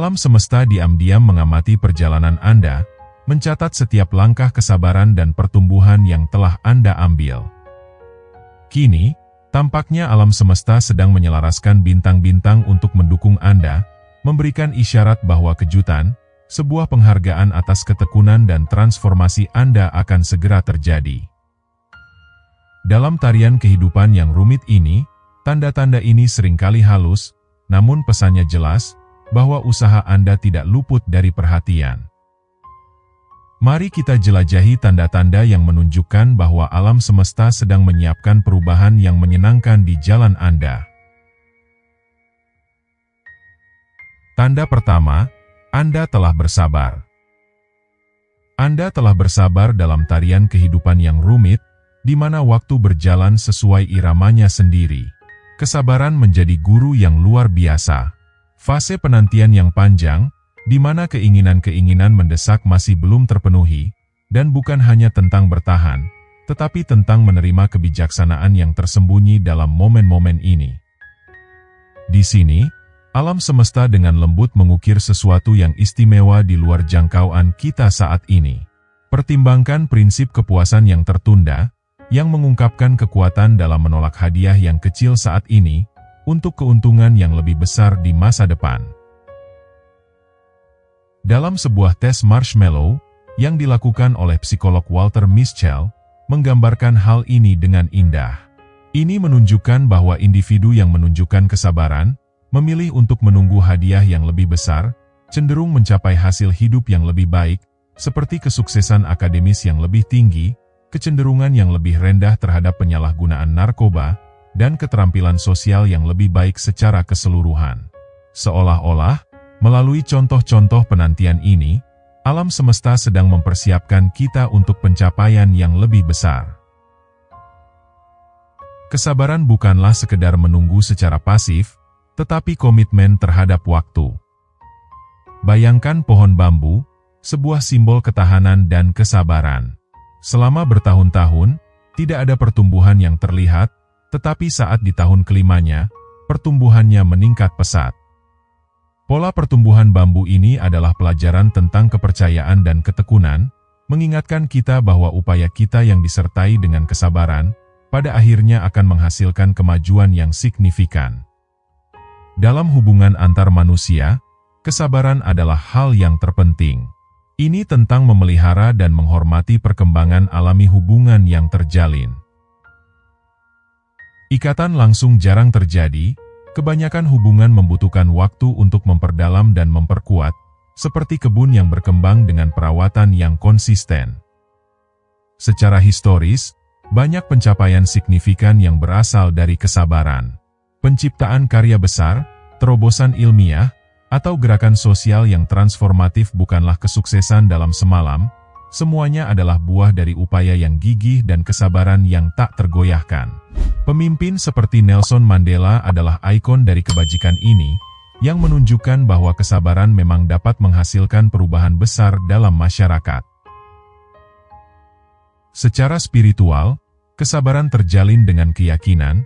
Alam semesta diam-diam mengamati perjalanan Anda, mencatat setiap langkah kesabaran dan pertumbuhan yang telah Anda ambil. Kini, tampaknya alam semesta sedang menyelaraskan bintang-bintang untuk mendukung Anda, memberikan isyarat bahwa kejutan, sebuah penghargaan atas ketekunan dan transformasi Anda akan segera terjadi. Dalam tarian kehidupan yang rumit ini, tanda-tanda ini seringkali halus, namun pesannya jelas, bahwa usaha Anda tidak luput dari perhatian. Mari kita jelajahi tanda-tanda yang menunjukkan bahwa alam semesta sedang menyiapkan perubahan yang menyenangkan di jalan Anda. Tanda pertama, Anda telah bersabar. Anda telah bersabar dalam tarian kehidupan yang rumit, di mana waktu berjalan sesuai iramanya sendiri. Kesabaran menjadi guru yang luar biasa. Fase penantian yang panjang, di mana keinginan-keinginan mendesak masih belum terpenuhi, dan bukan hanya tentang bertahan, tetapi tentang menerima kebijaksanaan yang tersembunyi dalam momen-momen ini. Di sini, alam semesta dengan lembut mengukir sesuatu yang istimewa di luar jangkauan kita saat ini. Pertimbangkan prinsip kepuasan yang tertunda, yang mengungkapkan kekuatan dalam menolak hadiah yang kecil saat ini, untuk keuntungan yang lebih besar di masa depan. Dalam sebuah tes marshmallow, yang dilakukan oleh psikolog Walter Mischel, menggambarkan hal ini dengan indah. Ini menunjukkan bahwa individu yang menunjukkan kesabaran, memilih untuk menunggu hadiah yang lebih besar, cenderung mencapai hasil hidup yang lebih baik, seperti kesuksesan akademis yang lebih tinggi, kecenderungan yang lebih rendah terhadap penyalahgunaan narkoba, dan keterampilan sosial yang lebih baik secara keseluruhan. Seolah-olah, melalui contoh-contoh penantian ini, alam semesta sedang mempersiapkan kita untuk pencapaian yang lebih besar. Kesabaran bukanlah sekedar menunggu secara pasif, tetapi komitmen terhadap waktu. Bayangkan pohon bambu, sebuah simbol ketahanan dan kesabaran. Selama bertahun-tahun, tidak ada pertumbuhan yang terlihat, tetapi saat di tahun kelimanya, pertumbuhannya meningkat pesat. Pola pertumbuhan bambu ini adalah pelajaran tentang kepercayaan dan ketekunan, mengingatkan kita bahwa upaya kita yang disertai dengan kesabaran, pada akhirnya akan menghasilkan kemajuan yang signifikan. Dalam hubungan antar manusia, kesabaran adalah hal yang terpenting. Ini tentang memelihara dan menghormati perkembangan alami hubungan yang terjalin. Ikatan langsung jarang terjadi, kebanyakan hubungan membutuhkan waktu untuk memperdalam dan memperkuat, seperti kebun yang berkembang dengan perawatan yang konsisten. Secara historis, banyak pencapaian signifikan yang berasal dari kesabaran. Penciptaan karya besar, terobosan ilmiah, atau gerakan sosial yang transformatif bukanlah kesuksesan dalam semalam, semuanya adalah buah dari upaya yang gigih dan kesabaran yang tak tergoyahkan. Pemimpin seperti Nelson Mandela adalah ikon dari kebajikan ini, yang menunjukkan bahwa kesabaran memang dapat menghasilkan perubahan besar dalam masyarakat. Secara spiritual, kesabaran terjalin dengan keyakinan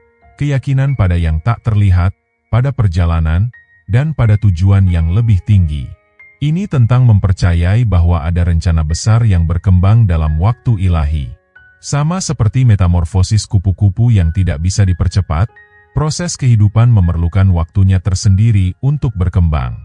pada yang tak terlihat, pada perjalanan, dan pada tujuan yang lebih tinggi. Ini tentang mempercayai bahwa ada rencana besar yang berkembang dalam waktu ilahi. Sama seperti metamorfosis kupu-kupu yang tidak bisa dipercepat, proses kehidupan memerlukan waktunya tersendiri untuk berkembang.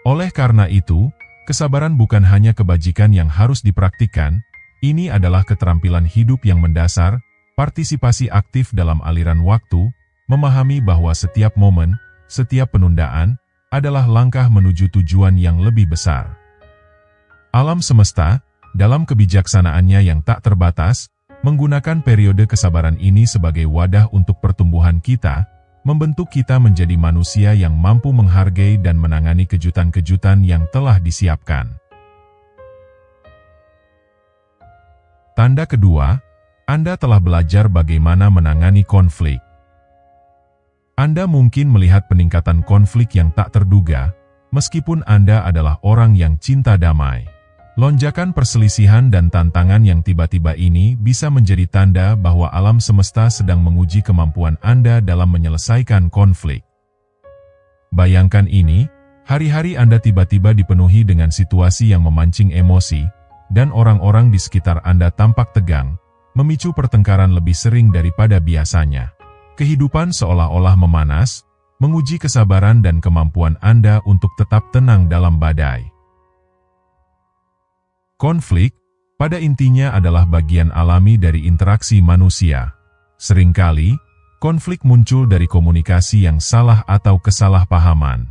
Oleh karena itu, kesabaran bukan hanya kebajikan yang harus dipraktikkan, ini adalah keterampilan hidup yang mendasar, partisipasi aktif dalam aliran waktu, memahami bahwa setiap momen, setiap penundaan, adalah langkah menuju tujuan yang lebih besar. Alam semesta, dalam kebijaksanaannya yang tak terbatas, menggunakan periode kesabaran ini sebagai wadah untuk pertumbuhan kita, membentuk kita menjadi manusia yang mampu menghargai dan menangani kejutan-kejutan yang telah disiapkan. Tanda kedua, Anda telah belajar bagaimana menangani konflik. Anda mungkin melihat peningkatan konflik yang tak terduga, meskipun Anda adalah orang yang cinta damai. Lonjakan perselisihan dan tantangan yang tiba-tiba ini bisa menjadi tanda bahwa alam semesta sedang menguji kemampuan Anda dalam menyelesaikan konflik. Bayangkan ini, Hari-hari Anda tiba-tiba dipenuhi dengan situasi yang memancing emosi, dan orang-orang di sekitar Anda tampak tegang, memicu pertengkaran lebih sering daripada biasanya. Kehidupan seolah-olah memanas, menguji kesabaran dan kemampuan Anda untuk tetap tenang dalam badai. Konflik, pada intinya adalah bagian alami dari interaksi manusia. Seringkali, konflik muncul dari komunikasi yang salah atau kesalahpahaman.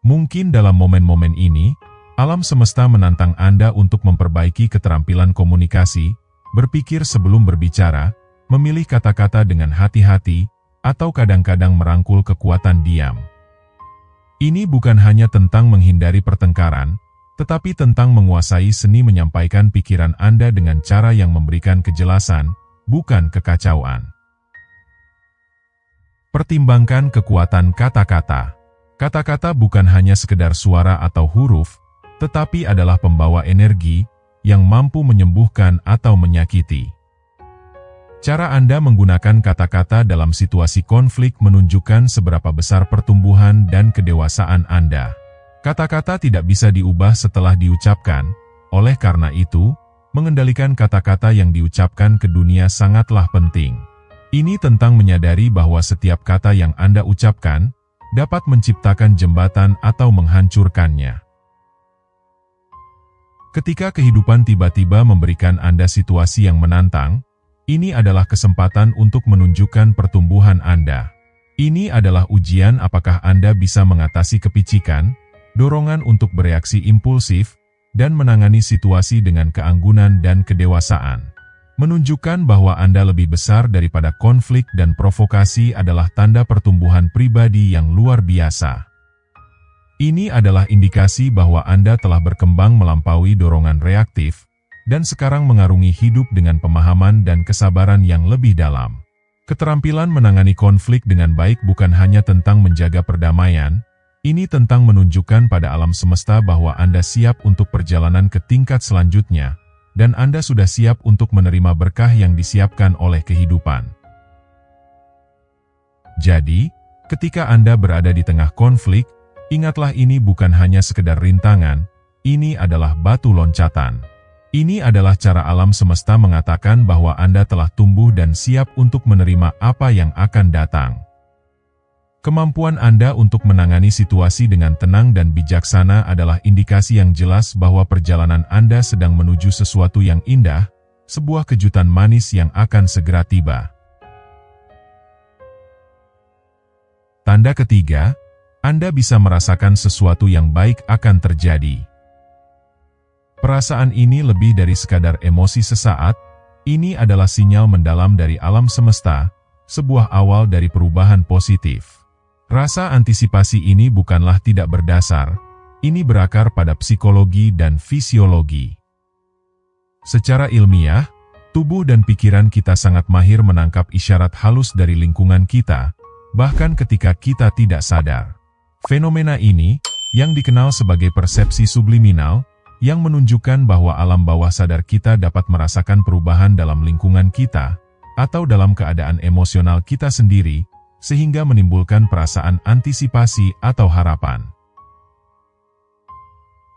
Mungkin dalam momen-momen ini, alam semesta menantang Anda untuk memperbaiki keterampilan komunikasi, berpikir sebelum berbicara, memilih kata-kata dengan hati-hati, atau kadang-kadang merangkul kekuatan diam. Ini bukan hanya tentang menghindari pertengkaran, tetapi tentang menguasai seni menyampaikan pikiran Anda dengan cara yang memberikan kejelasan, bukan kekacauan. Pertimbangkan kekuatan kata-kata. Kata-kata bukan hanya sekedar suara atau huruf, tetapi adalah pembawa energi yang mampu menyembuhkan atau menyakiti. Cara Anda menggunakan kata-kata dalam situasi konflik menunjukkan seberapa besar pertumbuhan dan kedewasaan Anda. Kata-kata tidak bisa diubah setelah diucapkan, oleh karena itu, mengendalikan kata-kata yang diucapkan ke dunia sangatlah penting. Ini tentang menyadari bahwa setiap kata yang Anda ucapkan dapat menciptakan jembatan atau menghancurkannya. Ketika kehidupan tiba-tiba memberikan Anda situasi yang menantang, ini adalah kesempatan untuk menunjukkan pertumbuhan Anda. Ini adalah ujian apakah Anda bisa mengatasi kepicikan, dorongan untuk bereaksi impulsif, dan menangani situasi dengan keanggunan dan kedewasaan. Menunjukkan bahwa Anda lebih besar daripada konflik dan provokasi adalah tanda pertumbuhan pribadi yang luar biasa. Ini adalah indikasi bahwa Anda telah berkembang melampaui dorongan reaktif, dan sekarang mengarungi hidup dengan pemahaman dan kesabaran yang lebih dalam. Keterampilan menangani konflik dengan baik bukan hanya tentang menjaga perdamaian, ini tentang menunjukkan pada alam semesta bahwa Anda siap untuk perjalanan ke tingkat selanjutnya, dan Anda sudah siap untuk menerima berkah yang disiapkan oleh kehidupan. Jadi, ketika Anda berada di tengah konflik, ingatlah ini bukan hanya sekedar rintangan, ini adalah batu loncatan. Ini adalah cara alam semesta mengatakan bahwa Anda telah tumbuh dan siap untuk menerima apa yang akan datang. Kemampuan Anda untuk menangani situasi dengan tenang dan bijaksana adalah indikasi yang jelas bahwa perjalanan Anda sedang menuju sesuatu yang indah, sebuah kejutan manis yang akan segera tiba. Tanda ketiga, Anda bisa merasakan sesuatu yang baik akan terjadi. Perasaan ini lebih dari sekadar emosi sesaat, ini adalah sinyal mendalam dari alam semesta, sebuah awal dari perubahan positif. Rasa antisipasi ini bukanlah tidak berdasar, ini berakar pada psikologi dan fisiologi. Secara ilmiah, tubuh dan pikiran kita sangat mahir menangkap isyarat halus dari lingkungan kita, bahkan ketika kita tidak sadar. Fenomena ini, yang dikenal sebagai persepsi subliminal, yang menunjukkan bahwa alam bawah sadar kita dapat merasakan perubahan dalam lingkungan kita, atau dalam keadaan emosional kita sendiri, sehingga menimbulkan perasaan antisipasi atau harapan.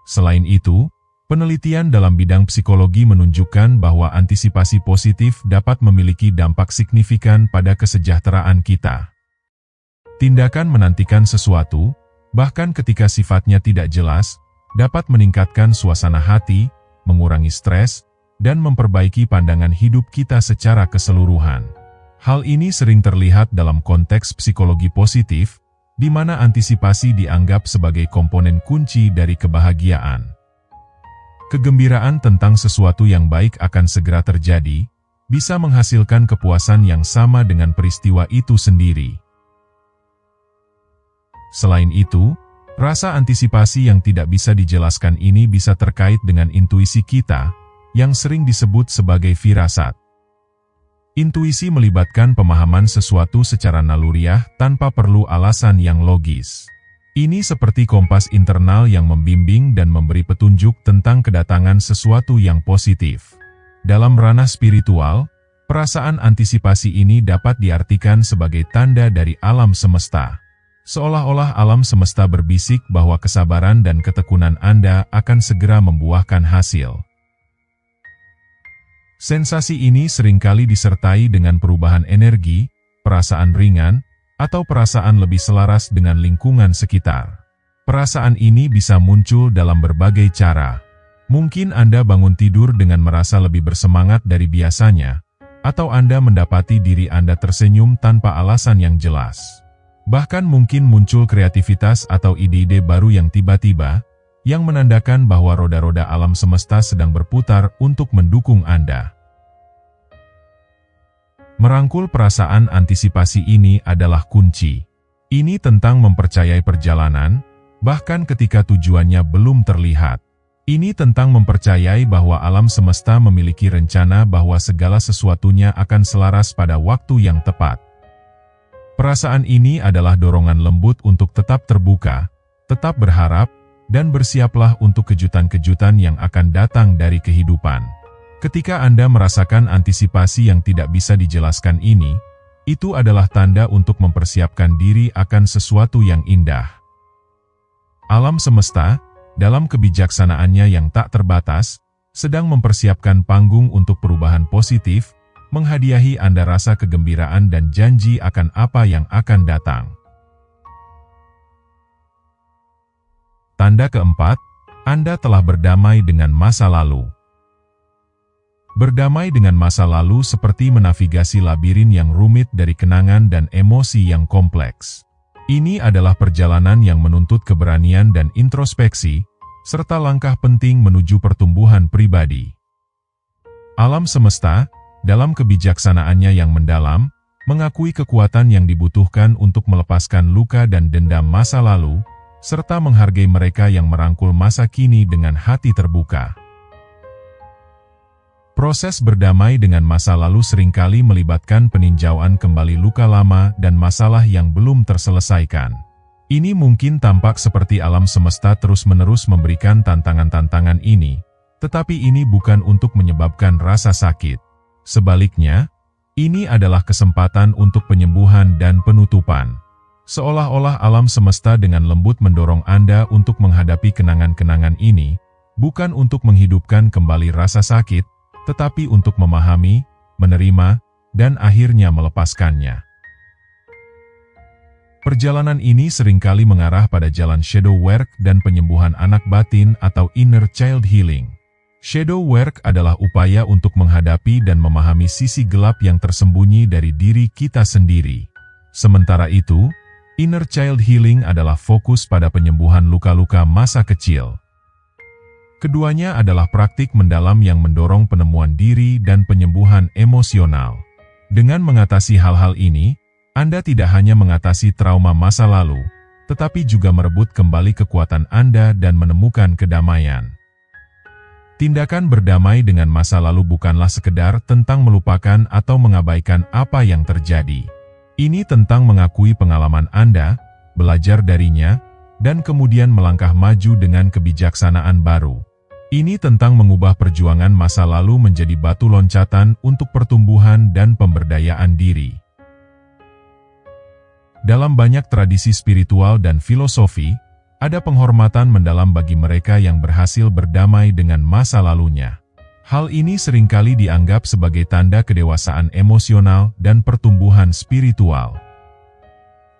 Selain itu, penelitian dalam bidang psikologi menunjukkan bahwa antisipasi positif dapat memiliki dampak signifikan pada kesejahteraan kita. Tindakan menantikan sesuatu, bahkan ketika sifatnya tidak jelas, dapat meningkatkan suasana hati, mengurangi stres, dan memperbaiki pandangan hidup kita secara keseluruhan. Hal ini sering terlihat dalam konteks psikologi positif, di mana antisipasi dianggap sebagai komponen kunci dari kebahagiaan. Kegembiraan tentang sesuatu yang baik akan segera terjadi, bisa menghasilkan kepuasan yang sama dengan peristiwa itu sendiri. Selain itu, rasa antisipasi yang tidak bisa dijelaskan ini bisa terkait dengan intuisi kita, yang sering disebut sebagai firasat. Intuisi melibatkan pemahaman sesuatu secara naluriah tanpa perlu alasan yang logis. Ini seperti kompas internal yang membimbing dan memberi petunjuk tentang kedatangan sesuatu yang positif. Dalam ranah spiritual, perasaan antisipasi ini dapat diartikan sebagai tanda dari alam semesta. Seolah-olah alam semesta berbisik bahwa kesabaran dan ketekunan Anda akan segera membuahkan hasil. Sensasi ini seringkali disertai dengan perubahan energi, perasaan ringan, atau perasaan lebih selaras dengan lingkungan sekitar. Perasaan ini bisa muncul dalam berbagai cara. Mungkin Anda bangun tidur dengan merasa lebih bersemangat dari biasanya, atau Anda mendapati diri Anda tersenyum tanpa alasan yang jelas. Bahkan mungkin muncul kreativitas atau ide-ide baru yang tiba-tiba, yang menandakan bahwa roda-roda alam semesta sedang berputar untuk mendukung Anda. Merangkul perasaan antisipasi ini adalah kunci. Ini tentang mempercayai perjalanan, bahkan ketika tujuannya belum terlihat. Ini tentang mempercayai bahwa alam semesta memiliki rencana bahwa segala sesuatunya akan selaras pada waktu yang tepat. Perasaan ini adalah dorongan lembut untuk tetap terbuka, tetap berharap, dan bersiaplah untuk kejutan-kejutan yang akan datang dari kehidupan. Ketika Anda merasakan antisipasi yang tidak bisa dijelaskan ini, itu adalah tanda untuk mempersiapkan diri akan sesuatu yang indah. Alam semesta, dalam kebijaksanaannya yang tak terbatas, sedang mempersiapkan panggung untuk perubahan positif, menghadiahi Anda rasa kegembiraan dan janji akan apa yang akan datang. Tanda keempat, Anda telah berdamai dengan masa lalu. Berdamai dengan masa lalu seperti menavigasi labirin yang rumit dari kenangan dan emosi yang kompleks. Ini adalah perjalanan yang menuntut keberanian dan introspeksi, serta langkah penting menuju pertumbuhan pribadi. Alam semesta, dalam kebijaksanaannya yang mendalam, mengakui kekuatan yang dibutuhkan untuk melepaskan luka dan dendam masa lalu, serta menghargai mereka yang merangkul masa kini dengan hati terbuka. Proses berdamai dengan masa lalu seringkali melibatkan peninjauan kembali luka lama dan masalah yang belum terselesaikan. Ini mungkin tampak seperti alam semesta terus-menerus memberikan tantangan-tantangan ini, tetapi ini bukan untuk menyebabkan rasa sakit. Sebaliknya, ini adalah kesempatan untuk penyembuhan dan penutupan. Seolah-olah alam semesta dengan lembut mendorong Anda untuk menghadapi kenangan-kenangan ini, bukan untuk menghidupkan kembali rasa sakit, tetapi untuk memahami, menerima, dan akhirnya melepaskannya. Perjalanan ini seringkali mengarah pada jalan shadow work dan penyembuhan anak batin atau inner child healing. Shadow work adalah upaya untuk menghadapi dan memahami sisi gelap yang tersembunyi dari diri kita sendiri. Sementara itu, inner child healing adalah fokus pada penyembuhan luka-luka masa kecil. Keduanya adalah praktik mendalam yang mendorong penemuan diri dan penyembuhan emosional. Dengan mengatasi hal-hal ini, Anda tidak hanya mengatasi trauma masa lalu, tetapi juga merebut kembali kekuatan Anda dan menemukan kedamaian. Tindakan berdamai dengan masa lalu bukanlah sekedar tentang melupakan atau mengabaikan apa yang terjadi. Ini tentang mengakui pengalaman Anda, belajar darinya, dan kemudian melangkah maju dengan kebijaksanaan baru. Ini tentang mengubah perjuangan masa lalu menjadi batu loncatan untuk pertumbuhan dan pemberdayaan diri. Dalam banyak tradisi spiritual dan filosofi, ada penghormatan mendalam bagi mereka yang berhasil berdamai dengan masa lalunya. Hal ini seringkali dianggap sebagai tanda kedewasaan emosional dan pertumbuhan spiritual.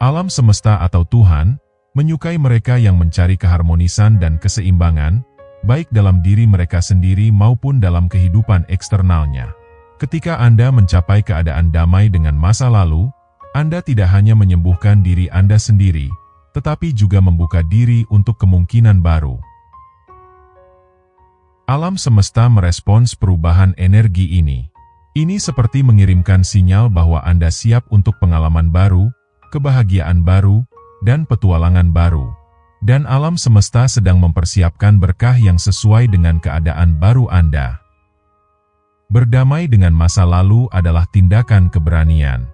Alam semesta atau Tuhan menyukai mereka yang mencari keharmonisan dan keseimbangan, baik dalam diri mereka sendiri maupun dalam kehidupan eksternalnya. Ketika Anda mencapai keadaan damai dengan masa lalu, Anda tidak hanya menyembuhkan diri Anda sendiri, tetapi juga membuka diri untuk kemungkinan baru. Alam semesta merespons perubahan energi ini. Ini seperti mengirimkan sinyal bahwa Anda siap untuk pengalaman baru, kebahagiaan baru, dan petualangan baru. Dan alam semesta sedang mempersiapkan berkah yang sesuai dengan keadaan baru Anda. Berdamai dengan masa lalu adalah tindakan keberanian.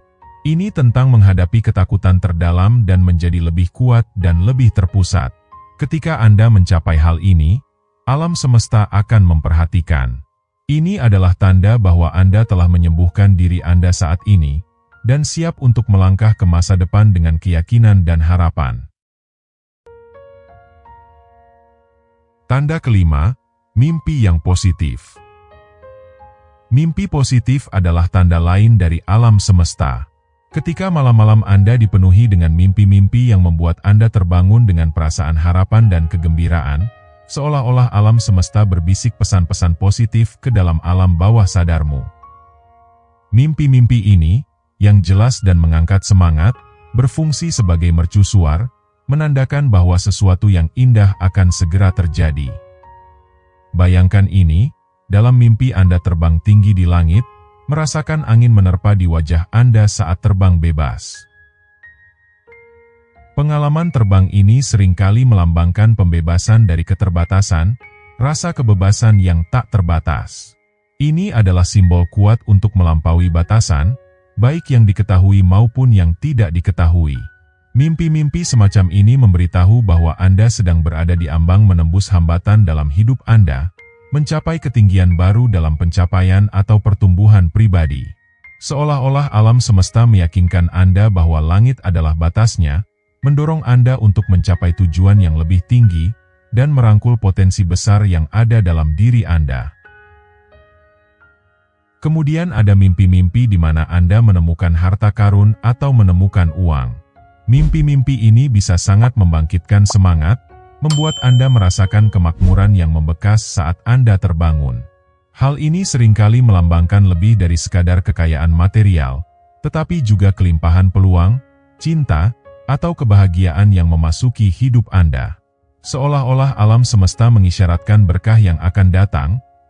Ini tentang menghadapi ketakutan terdalam dan menjadi lebih kuat dan lebih terpusat. Ketika Anda mencapai hal ini, alam semesta akan memperhatikan. Ini adalah tanda bahwa Anda telah menyembuhkan diri Anda saat ini, dan siap untuk melangkah ke masa depan dengan keyakinan dan harapan. Tanda kelima, mimpi yang positif. Mimpi positif adalah tanda lain dari alam semesta. Ketika malam-malam Anda dipenuhi dengan mimpi-mimpi yang membuat Anda terbangun dengan perasaan harapan dan kegembiraan, seolah-olah alam semesta berbisik pesan-pesan positif ke dalam alam bawah sadarmu. Mimpi-mimpi ini, yang jelas dan mengangkat semangat, berfungsi sebagai mercusuar, menandakan bahwa sesuatu yang indah akan segera terjadi. Bayangkan ini, dalam mimpi Anda terbang tinggi di langit, merasakan angin menerpa di wajah Anda saat terbang bebas. Pengalaman terbang ini seringkali melambangkan pembebasan dari keterbatasan, rasa kebebasan yang tak terbatas. Ini adalah simbol kuat untuk melampaui batasan, baik yang diketahui maupun yang tidak diketahui. Mimpi-mimpi semacam ini memberitahu bahwa Anda sedang berada di ambang menembus hambatan dalam hidup Anda, mencapai ketinggian baru dalam pencapaian atau pertumbuhan pribadi. Seolah-olah alam semesta meyakinkan Anda bahwa langit adalah batasnya, mendorong Anda untuk mencapai tujuan yang lebih tinggi, dan merangkul potensi besar yang ada dalam diri Anda. Kemudian ada mimpi-mimpi di mana Anda menemukan harta karun atau menemukan uang. Mimpi-mimpi ini bisa sangat membangkitkan semangat, membuat Anda merasakan kemakmuran yang membekas saat Anda terbangun. Hal ini seringkali melambangkan lebih dari sekadar kekayaan material, tetapi juga kelimpahan peluang, cinta, atau kebahagiaan yang memasuki hidup Anda. Seolah-olah alam semesta mengisyaratkan berkah yang akan datang,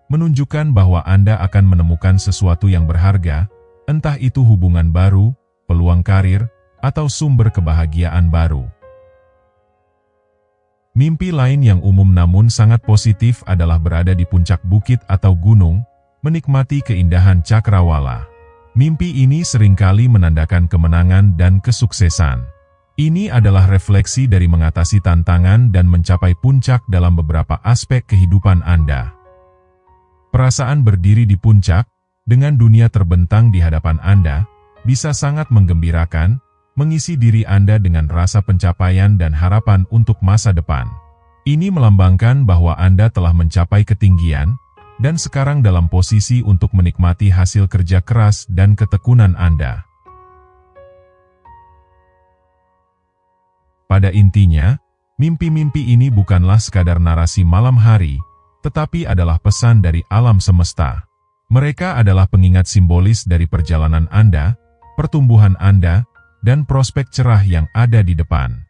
menunjukkan bahwa Anda akan menemukan sesuatu yang berharga, entah itu hubungan baru, peluang karir, atau sumber kebahagiaan baru. Mimpi lain yang umum namun sangat positif adalah berada di puncak bukit atau gunung, menikmati keindahan cakrawala. Mimpi ini seringkali menandakan kemenangan dan kesuksesan. Ini adalah refleksi dari mengatasi tantangan dan mencapai puncak dalam beberapa aspek kehidupan Anda. Perasaan berdiri di puncak, dengan dunia terbentang di hadapan Anda, bisa sangat menggembirakan, mengisi diri Anda dengan rasa pencapaian dan harapan untuk masa depan. Ini melambangkan bahwa Anda telah mencapai ketinggian, dan sekarang dalam posisi untuk menikmati hasil kerja keras dan ketekunan Anda. Pada intinya, mimpi-mimpi ini bukanlah sekadar narasi malam hari, tetapi adalah pesan dari alam semesta. Mereka adalah pengingat simbolis dari perjalanan Anda, pertumbuhan Anda, dan prospek cerah yang ada di depan.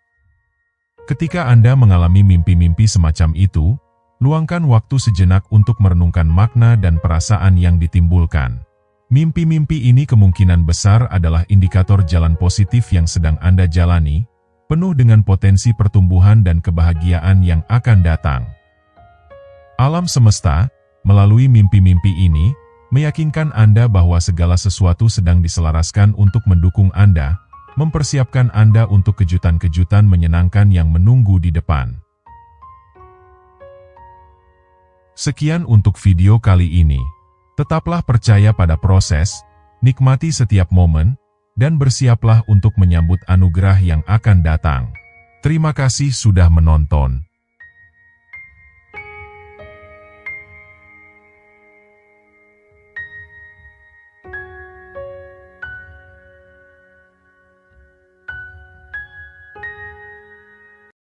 Ketika Anda mengalami mimpi-mimpi semacam itu, luangkan waktu sejenak untuk merenungkan makna dan perasaan yang ditimbulkan. Mimpi-mimpi ini kemungkinan besar adalah indikator jalan positif yang sedang Anda jalani, penuh dengan potensi pertumbuhan dan kebahagiaan yang akan datang. Alam semesta, melalui mimpi-mimpi ini, meyakinkan Anda bahwa segala sesuatu sedang diselaraskan untuk mendukung Anda, mempersiapkan Anda untuk kejutan-kejutan menyenangkan yang menunggu di depan. Sekian untuk video kali ini. Tetaplah percaya pada proses, nikmati setiap momen, dan bersiaplah untuk menyambut anugerah yang akan datang. Terima kasih sudah menonton.